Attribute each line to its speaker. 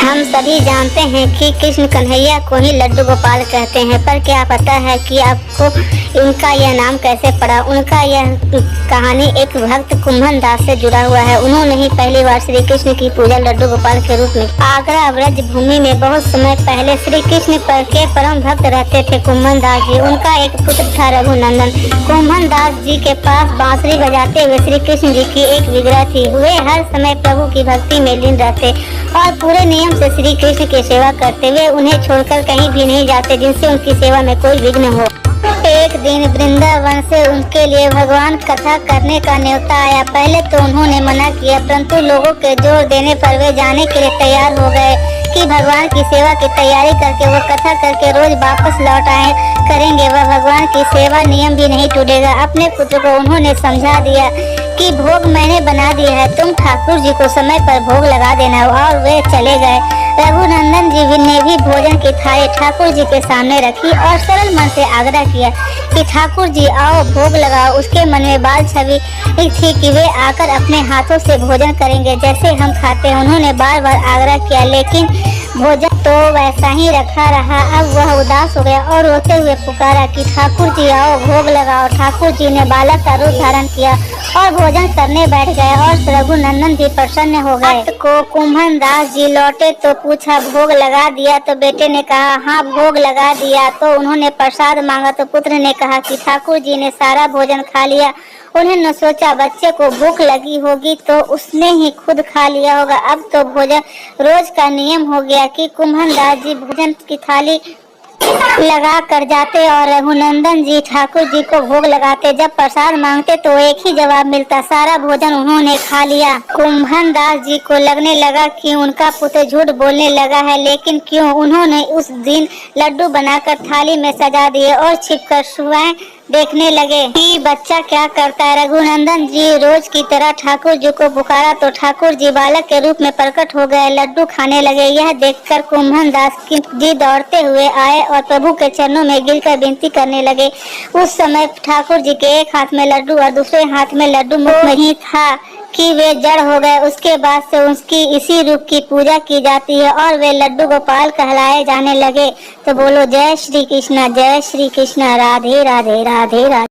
Speaker 1: हम सभी जानते हैं कि कृष्ण कन्हैया को ही लड्डू गोपाल कहते हैं, पर क्या पता है कि आपको उनका यह नाम कैसे पड़ा। उनका यह कहानी एक भक्त कुम्भन दास से जुड़ा हुआ है। उन्होंने ही पहली बार श्री कृष्ण की पूजा लड्डू गोपाल के रूप में। आगरा व्रज भूमि में बहुत समय पहले श्री कृष्ण के परम भक्त रहते थे कुम्भन दास जी। उनका एक पुत्र था रघुनंदन। कुम्भन दास जी के पास बांसुरी बजाते हुए श्री कृष्ण जी की एक विग्रह थी। वे हर समय प्रभु की भक्ति में लीन रहते और पूरे नियम से श्री कृष्ण की सेवा करते हुए उन्हें छोड़कर कहीं भी नहीं जाते जिनसे उनकी सेवा में कोई विघ्न हो। एक दिन वृंदावन से उनके लिए भगवान कथा करने का न्योता आया। पहले तो उन्होंने मना किया, परंतु लोगों के जोर देने पर वे जाने के लिए तैयार हो गए कि भगवान की सेवा की तैयारी करके वो कथा करके रोज वापस लौट आए करेंगे। वह भगवान की सेवा नियम भी नहीं टूटेगा। अपने पुत्र को उन्होंने समझा दिया कि भोग मैंने बना दिया है, तुम ठाकुर जी को समय पर भोग लगा देना। और वे चले गए। रघुनंदन जी ने भी भोजन की थाली ठाकुर जी के सामने रखी और सरल मन से आग्रह किया कि ठाकुर जी आओ भोग लगाओ। उसके मन में बाल छवि थी कि वे आकर अपने हाथों से भोजन करेंगे जैसे हम खाते हैं। उन्होंने बार बार आग्रह किया, लेकिन भोजन तो वैसा ही रखा रहा। अब वह उदास हो गया और रोते हुए पुकारा कि ठाकुर जी आओ भोग लगाओ। ठाकुर जी ने बालक का रूप धारण किया और भोजन करने बैठ गए और रघुनंदन जी प्रसन्न हो गए। को कुम्भन दास जी लौटे तो पूछा भोग लगा दिया? तो बेटे ने कहा हाँ भोग लगा दिया। तो उन्होंने प्रसाद मांगा तो पुत्र ने कहा कि ठाकुर जी ने सारा भोजन खा लिया। उन्होंने सोचा बच्चे को भूख लगी होगी तो उसने ही खुद खा लिया होगा। अब तो भोजन रोज का नियम हो गया कि कुम्भन दास जी भोजन की थाली लगा कर जाते और रघुनंदन जी ठाकुर जी को भोग लगाते। जब प्रसाद मांगते तो एक ही जवाब मिलता, सारा भोजन उन्होंने खा लिया। कुम्भन दास जी को लगने लगा कि उनका पुत्र झूठ बोलने लगा है, लेकिन क्यों? उन्होंने उस दिन लड्डू बनाकर थाली में सजा दिए और छिपकर सुबह देखने लगे कि बच्चा क्या करता है। रघुनंदन जी रोज की तरह ठाकुर जी को पुकारा तो ठाकुर जी बालक के रूप में प्रकट हो गए, लड्डू खाने लगे। यह देखकर कुम्भन दास जी दौड़ते हुए आए और प्रभु के चरणों में गिरकर विनती करने लगे। उस समय ठाकुर जी के एक हाथ में लड्डू और दूसरे हाथ में लड्डू मुख में ही था कि वे जड़ हो गए। उसके बाद से उसकी इसी रूप की पूजा की जाती है और वे लड्डू गोपाल कहलाए जाने लगे। तो बोलो जय श्री कृष्णा, राधे राधे राधे राधे।